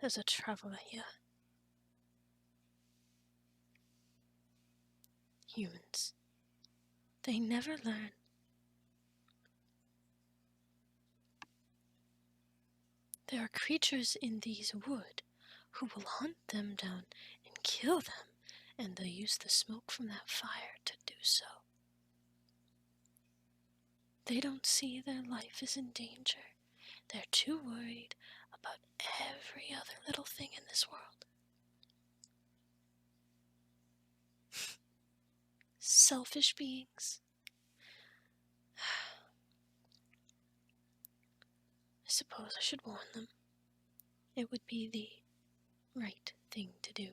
There's a traveler here. Humans. They never learn. There are creatures in these woods who will hunt them down and kill them, and they'll use the smoke from that fire to do so. They don't see their life is in danger. They're too worried about every other little thing in this world. Selfish beings. I suppose I should warn them. It would be the right thing to do.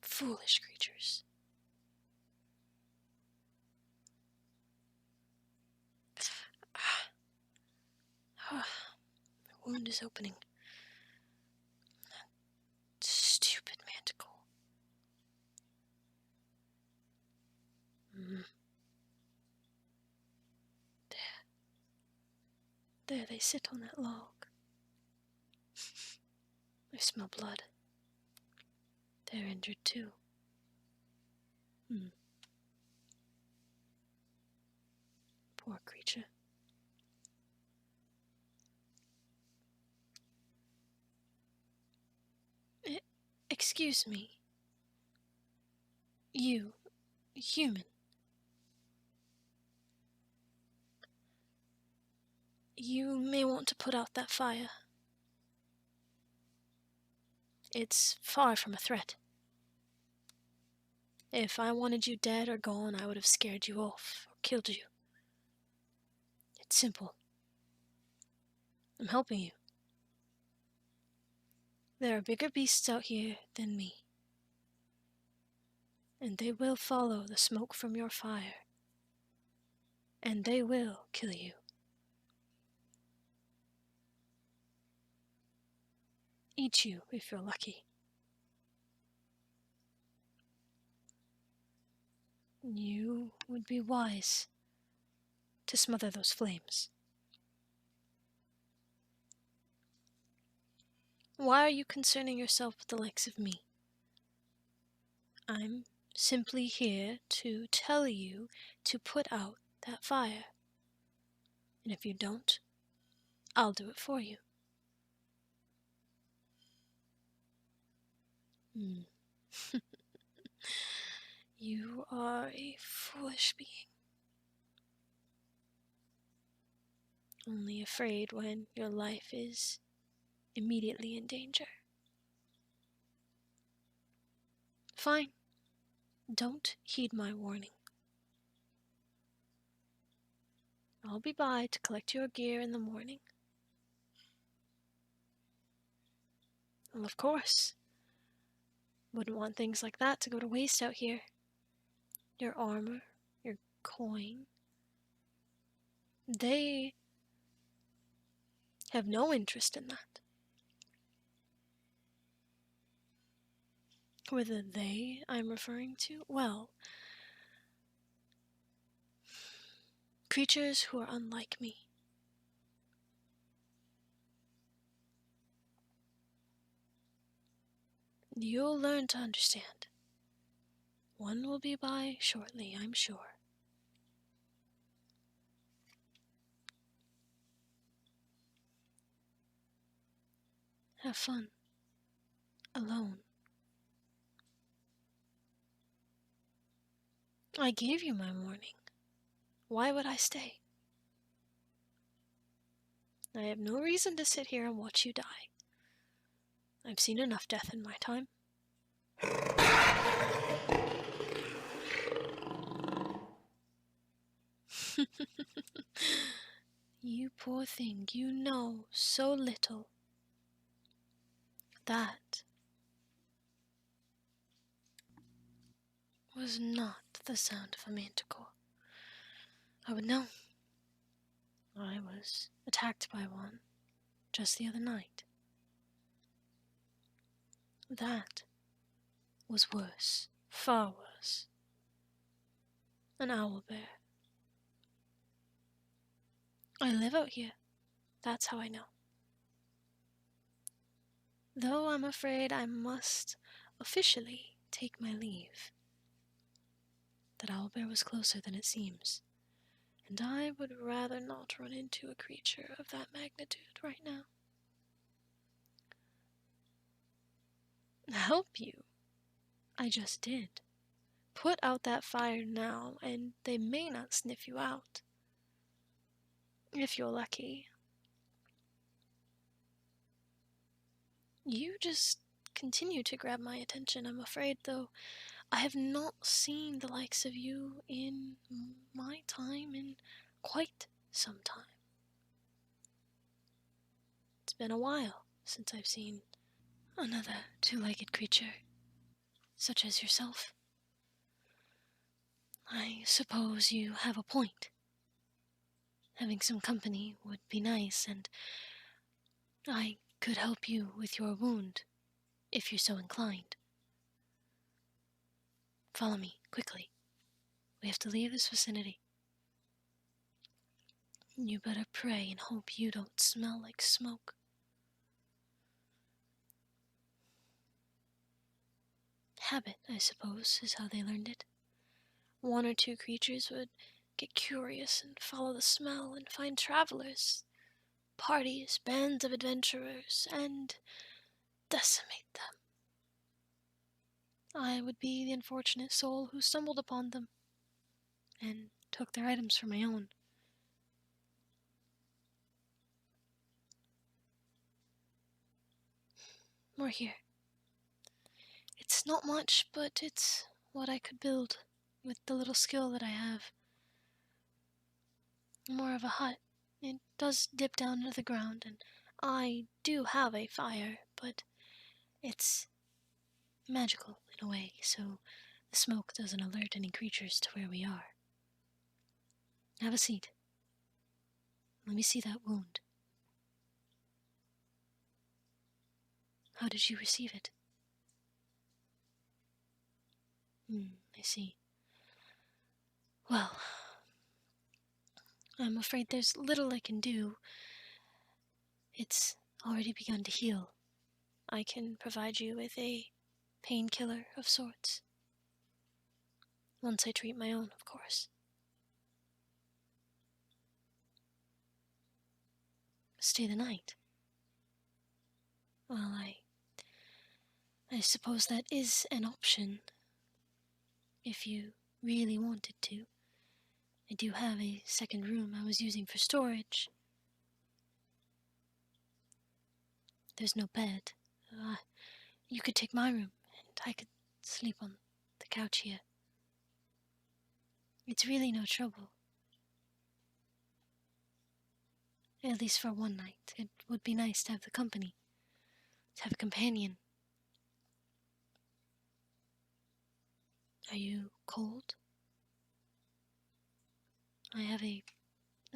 Foolish creatures. My wound is opening. That stupid manticore. There they sit on that log. I smell blood. They're injured too. Poor creature. Excuse me. You, human. You may want to put out that fire. It's far from a threat. If I wanted you dead or gone, I would have scared you off or killed you. It's simple. I'm helping you. There are bigger beasts out here than me. And they will follow the smoke from your fire. And they will kill you. Eat you if you're lucky. You would be wise to smother those flames. Why are you concerning yourself with the likes of me? I'm simply here to tell you to put out that fire. And if you don't, I'll do it for you. You are a foolish being. Only afraid when your life is immediately in danger. Fine. Don't heed my warning. I'll be by to collect your gear in the morning. Well, of course. Wouldn't want things like that to go to waste out here. Your armor, your coin. They have no interest in that. Whether they I'm referring to? Well, creatures who are unlike me. You'll learn to understand. One will be by shortly, I'm sure. Have fun. Alone. I gave you my warning. Why would I stay? I have no reason to sit here and watch you die. I've seen enough death in my time. You poor thing, you know so little. That was not the sound of a manticore. I would know. I was attacked by one just the other night. That was worse, far worse. An owl bear. I live out here. That's how I know. Though I'm afraid I must officially take my leave. That owlbear was closer than it seems, and I would rather not run into a creature of that magnitude right now. Help you? I just did. Put out that fire now, and they may not sniff you out. If you're lucky. You just continue to grab my attention, I'm afraid, though I have not seen the likes of you in my time in quite some time. It's been a while since I've seen another two-legged creature, such as yourself. I suppose you have a point. Having some company would be nice, and I could help you with your wound, if you're so inclined. Follow me, quickly. We have to leave this vicinity. You better pray and hope you don't smell like smoke. Habit, I suppose, is how they learned it. One or two creatures would get curious and follow the smell and find travelers, parties, bands of adventurers, and decimate them. I would be the unfortunate soul who stumbled upon them and took their items for my own. We're here. It's not much, but it's what I could build with the little skill that I have. More of a hut. It does dip down into the ground, and I do have a fire, but it's magical in a way, so the smoke doesn't alert any creatures to where we are. Have a seat. Let me see that wound. How did you receive it? I see. Well, I'm afraid there's little I can do. It's already begun to heal. I can provide you with a painkiller of sorts. Once I treat my own, of course. Stay the night. Well, I suppose that is an option. If you really wanted to. I do have a second room I was using for storage. There's no bed. You could take my room, and I could sleep on the couch here. It's really no trouble. At least for one night. It would be nice to have the company. To have a companion. Are you cold? I have a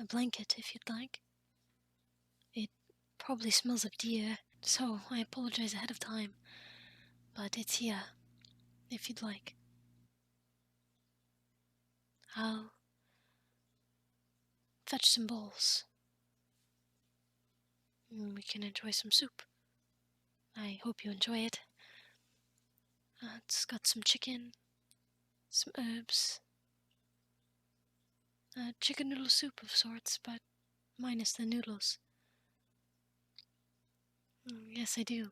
blanket if you'd like. It probably smells of deer, so I apologize ahead of time. But it's here, if you'd like. I'll fetch some bowls. We can enjoy some soup. I hope you enjoy it. It's got some chicken, some herbs, chicken noodle soup of sorts, but minus the noodles. Yes, I do.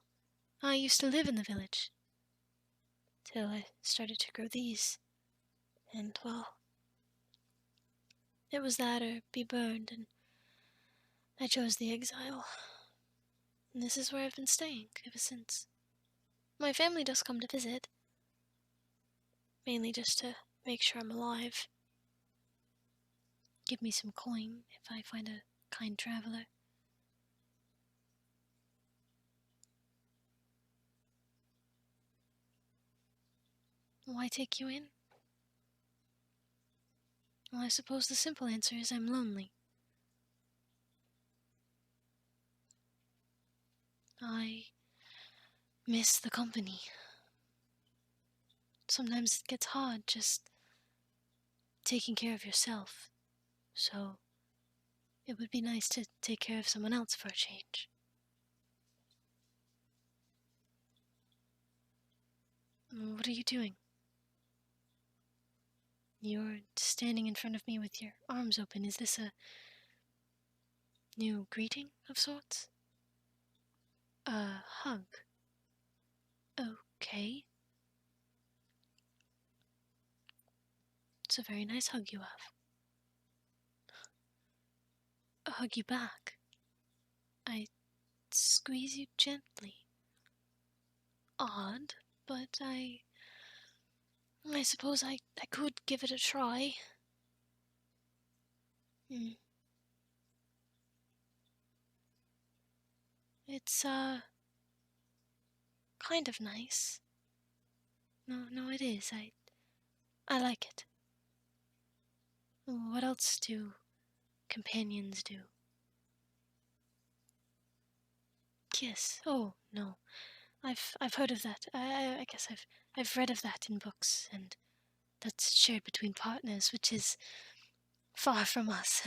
I used to live in the village. Till I started to grow these. And, well, it was that or be burned, and I chose the exile. And this is where I've been staying ever since. My family does come to visit. Mainly just to make sure I'm alive. Give me some coin if I find a kind traveler. Why take you in? Well, I suppose the simple answer is I'm lonely. I miss the company. Sometimes it gets hard just taking care of yourself. So It would be nice to take care of someone else for a change. What are you doing? You're standing in front of me with your arms open. Is this a new greeting of sorts? A hug. Okay. It's a very nice hug you have. A hug you back. I squeeze you gently. Odd, but I suppose I could give it a try. It's, kind of nice. No, it is. I like it. What else do companions do? Kiss. Oh, no. I've heard of that. I guess I've read of that in books, and that's shared between partners, which is far from us.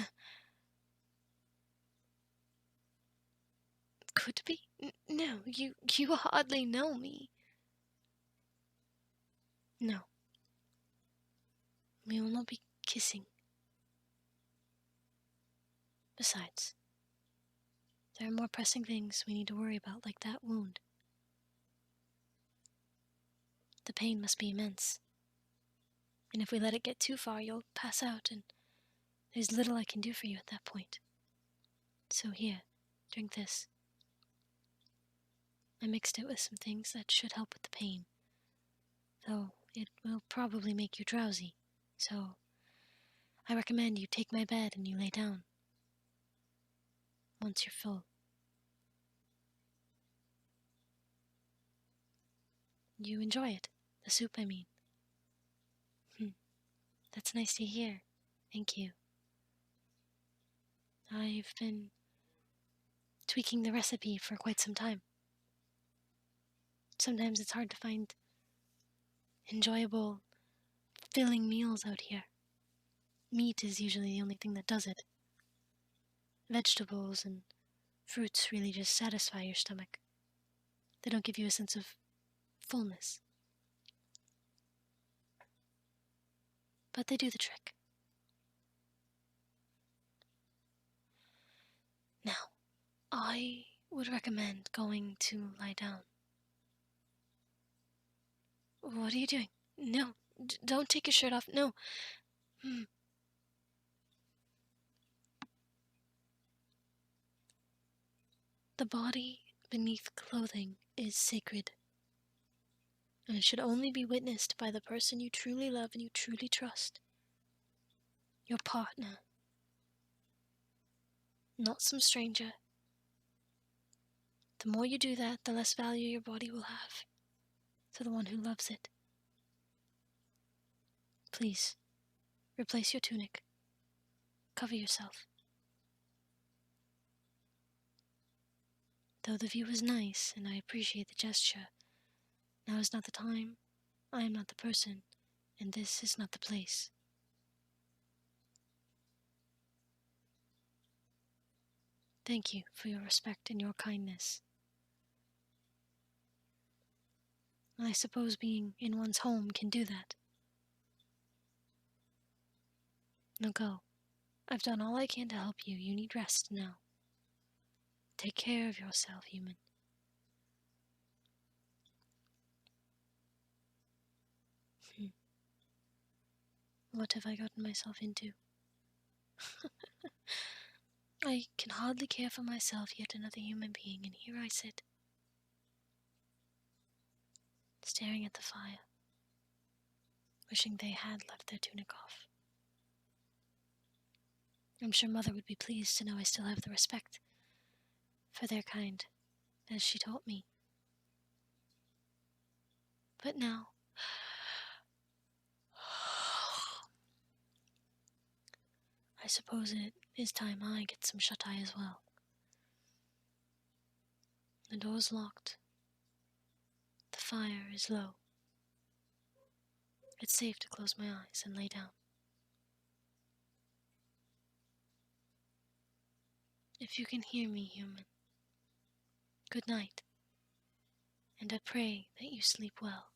Could be? No, you hardly know me. No. We will not be kissing. Besides, there are more pressing things we need to worry about, like that wound. The pain must be immense. And if we let it get too far, you'll pass out, and there's little I can do for you at that point. So here, drink this. I mixed it with some things that should help with the pain, though it will probably make you drowsy, so I recommend you take my bed and you lay down once you're full. You enjoy it, the soup I mean. That's nice to hear. Thank you. I've been tweaking the recipe for quite some time. Sometimes it's hard to find enjoyable, filling meals out here. Meat is usually the only thing that does it. Vegetables and fruits really just satisfy your stomach. They don't give you a sense of fullness. But they do the trick. Now, I would recommend going to lie down. What are you doing? No, don't take your shirt off. No. The body beneath clothing is sacred, and it should only be witnessed by the person you truly love and you truly trust. Your partner. Not some stranger. The more you do that, the less value your body will have to the one who loves it. Please, replace your tunic. Cover yourself. Though the view is nice, and I appreciate the gesture, now is not the time, I am not the person, and this is not the place. Thank you for your respect and your kindness. I suppose being in one's home can do that. Now go. I've done all I can to help you. You need rest now. Take care of yourself, human. What have I gotten myself into? I can hardly care for myself, yet another human being, and here I sit, staring at the fire, wishing they had left their tunic off. I'm sure Mother would be pleased to know I still have the respect for their kind, as she taught me. But now, I suppose it is time I get some shut-eye as well. The door's locked. The fire is low. It's safe to close my eyes and lay down. If you can hear me, human, good night, and I pray that you sleep well.